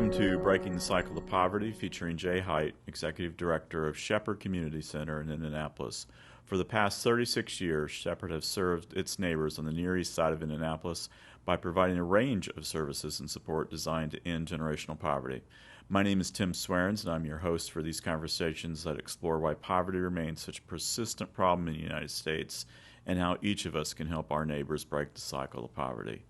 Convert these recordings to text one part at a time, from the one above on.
Welcome to Breaking the Cycle of Poverty, featuring Jay Height, Executive Director of Shepherd Community Center in Indianapolis. For the past 36 years, Shepherd has served its neighbors on the Near East Side of Indianapolis by providing a range of services and support designed to end generational poverty. My name is Tim Swearens, and I'm your host for these conversations that explore why poverty remains such a persistent problem in the United States and how each of us can help our neighbors break the cycle of poverty.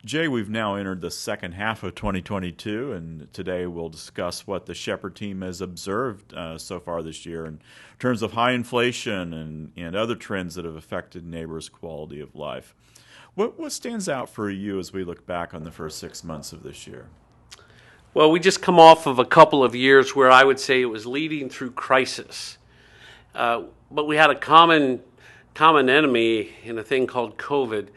Jay, we've now entered the second half of 2022, and today we'll discuss what the Shepherd team has observed so far this year in terms of high inflation and other trends that have affected neighbors' quality of life. What stands out for you as we look back on the first 6 months of this year? Well, we just come off of a couple of years where I would say it was leading through crisis. But we had a common enemy in a thing called COVID.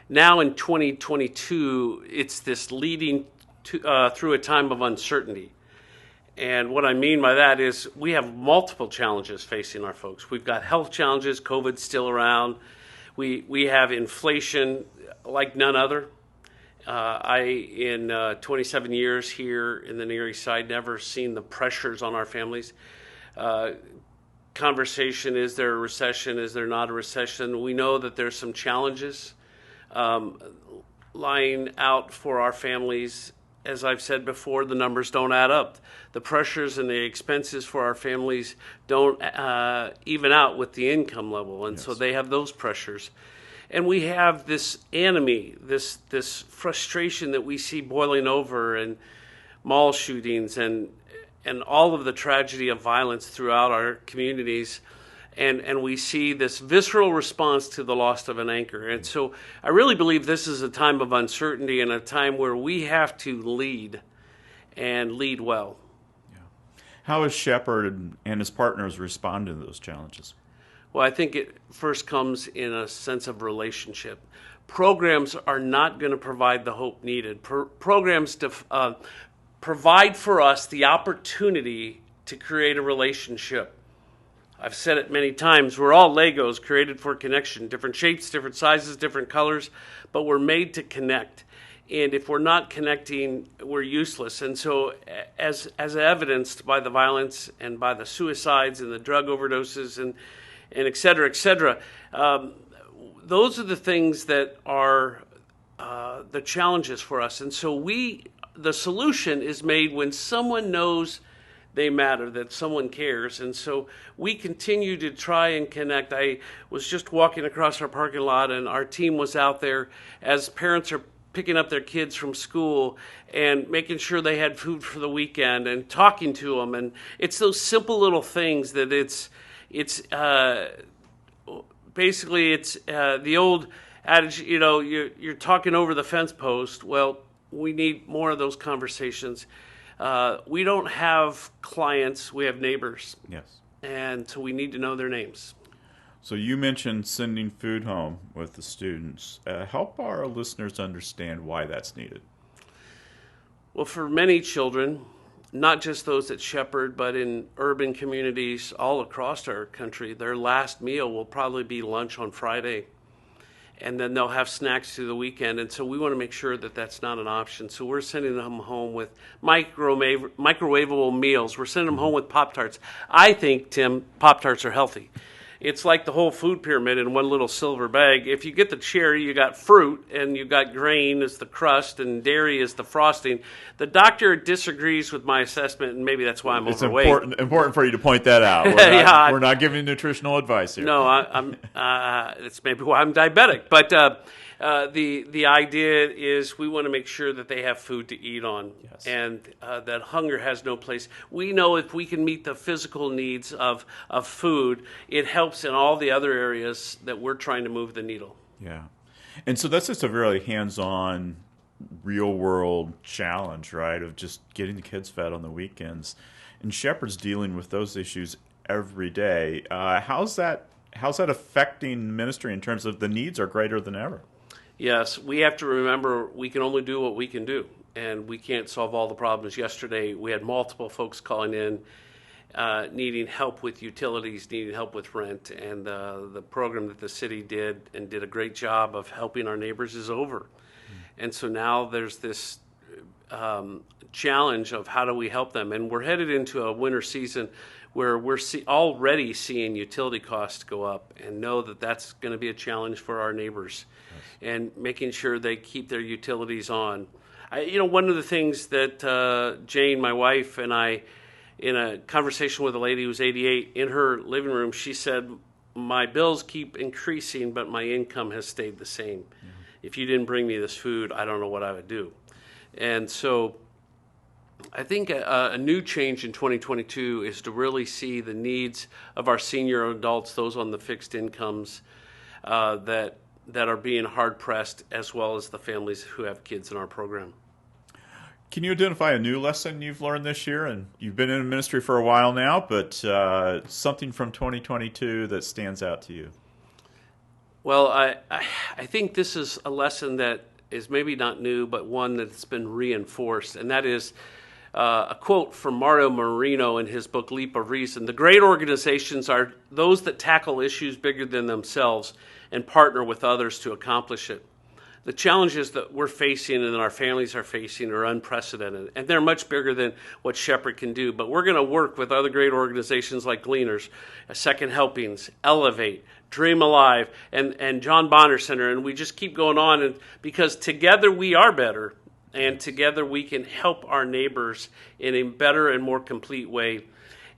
Now in 2022, it's this leading through a time of uncertainty. And what I mean by that is we have multiple challenges facing our folks. We've got health challenges, COVID's still around. We have inflation like none other. In 27 years here in the Near East Side, never seen the pressures on our families. Conversation, is there a recession? Is there not a recession? We know that there's some challenges lying out for our families. As I've said before, the numbers don't add up. The pressures and the expenses for our families don't even out with the income level, and so they have those pressures. And we have this enemy, this frustration that we see boiling over, and mall shootings and all of the tragedy of violence throughout our communities. And we see this visceral response to the loss of an anchor. And so I really believe this is a time of uncertainty and a time where we have to lead and lead well. Yeah. How has Shepherd and his partners responded to those challenges? Well, I think it first comes in a sense of relationship. Programs are not going to provide the hope needed. Programs provide for us the opportunity to create a relationship. I've said it many times, we're all Legos created for connection, different shapes, different sizes, different colors, but we're made to connect. And if we're not connecting, we're useless. And so as evidenced by the violence and by the suicides and the drug overdoses and et cetera, those are the things that are the challenges for us. And so the solution is made when someone knows they matter, that someone cares. And so we continue to try and connect. I was just walking across our parking lot, and our team was out there as parents are picking up their kids from school and making sure they had food for the weekend and talking to them. And it's those simple little things that it's basically the old adage, you're talking over the fence post. Well, we need more of those conversations. We don't have clients, we have neighbors. Yes. And so we need to know their names. So you mentioned sending food home with the students. Help our listeners understand why that's needed. Well, for many children, not just those at Shepherd, but in urban communities all across our country, their last meal will probably be lunch on Friday. And then they'll have snacks through the weekend. And so we want to make sure that that's not an option. So we're sending them home with microwavable meals. We're sending them home with Pop-Tarts. I think, Tim, Pop-Tarts are healthy. It's like the whole food pyramid in one little silver bag. If you get the cherry, you got fruit, and you got grain as the crust, and dairy as the frosting. The doctor disagrees with my assessment, and maybe that's why I'm overweight. It's important for you to point that out. We're not giving nutritional advice here. No, it's maybe why I'm diabetic. But the idea is we want to make sure that they have food to eat on, and that hunger has no place. We know if we can meet the physical needs of food, it helps in all the other areas that we're trying to move the needle. Yeah. And so that's just a really hands-on, real-world challenge, right, of just getting the kids fed on the weekends. And Shepherd's dealing with those issues every day. How's that affecting ministry in terms of the needs are greater than ever? Yes, we have to remember we can only do what we can do, and we can't solve all the problems. Yesterday, we had multiple folks calling in needing help with utilities, needing help with rent, and the program that the city did a great job of helping our neighbors is over. And so now there's this challenge of how do we help them. And we're headed into a winter season where we're already seeing utility costs go up, and know that that's going to be a challenge for our neighbors. Yes. And making sure they keep their utilities on. One of the things that Jane, my wife, and I, in a conversation with a lady who's 88, in her living room, she said, my bills keep increasing, but my income has stayed the same. Mm-hmm. If you didn't bring me this food, I don't know what I would do. And so I think a new change in 2022 is to really see the needs of our senior adults, those on the fixed incomes that are being hard-pressed, as well as the families who have kids in our program. Can you identify a new lesson you've learned this year? And you've been in ministry for a while now, but something from 2022 that stands out to you? Well, I think this is a lesson that is maybe not new, but one that's been reinforced, and that is a quote from Mario Marino in his book, Leap of Reason. The great organizations are those that tackle issues bigger than themselves and partner with others to accomplish it. The challenges that we're facing and that our families are facing are unprecedented, and they're much bigger than what Shepherd can do. But we're going to work with other great organizations like Gleaners, Second Helpings, Elevate, Dream Alive, and John Bonner Center, and we just keep going on. And because together we are better, and together we can help our neighbors in a better and more complete way.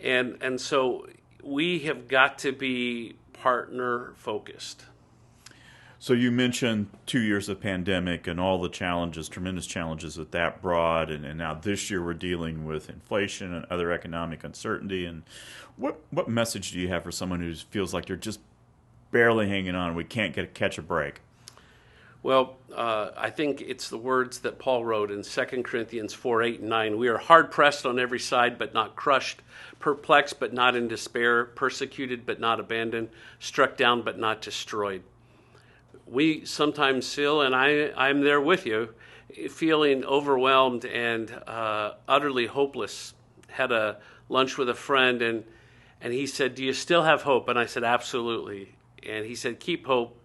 And so we have got to be partner focused. So you mentioned 2 years of pandemic and all the challenges, tremendous challenges that brought, and now this year we're dealing with inflation and other economic uncertainty. And what message do you have for someone who feels like they're just barely hanging on, we can't catch a break? Well, I think it's the words that Paul wrote in 2 Corinthians 4:8-9. We are hard-pressed on every side, but not crushed, perplexed, but not in despair, persecuted, but not abandoned, struck down, but not destroyed. We sometimes feel, and I'm there with you, feeling overwhelmed and utterly hopeless. Had a lunch with a friend, and he said, do you still have hope? And I said, absolutely. And he said, keep hope.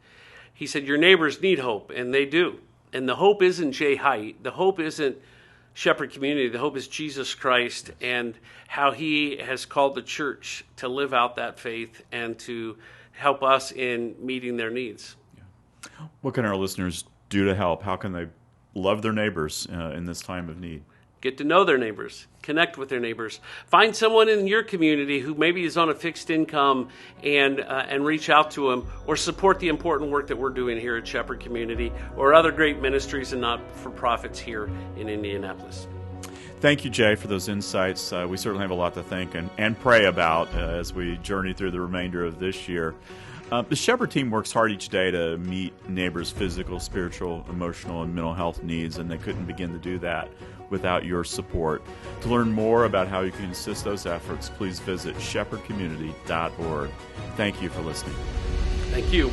He said, your neighbors need hope, and they do. And the hope isn't Jay Height. The hope isn't Shepherd Community. The hope is Jesus Christ and how he has called the church to live out that faith and to help us in meeting their needs. What can our listeners do to help? How can they love their neighbors in this time of need? Get to know their neighbors. Connect with their neighbors. Find someone in your community who maybe is on a fixed income and reach out to them, or support the important work that we're doing here at Shepherd Community or other great ministries and not-for-profits here in Indianapolis. Thank you, Jay, for those insights. We certainly have a lot to think and pray about as we journey through the remainder of this year. The Shepherd team works hard each day to meet neighbors' physical, spiritual, emotional, and mental health needs, and they couldn't begin to do that without your support. To learn more about how you can assist those efforts, please visit shepherdcommunity.org. Thank you for listening. Thank you.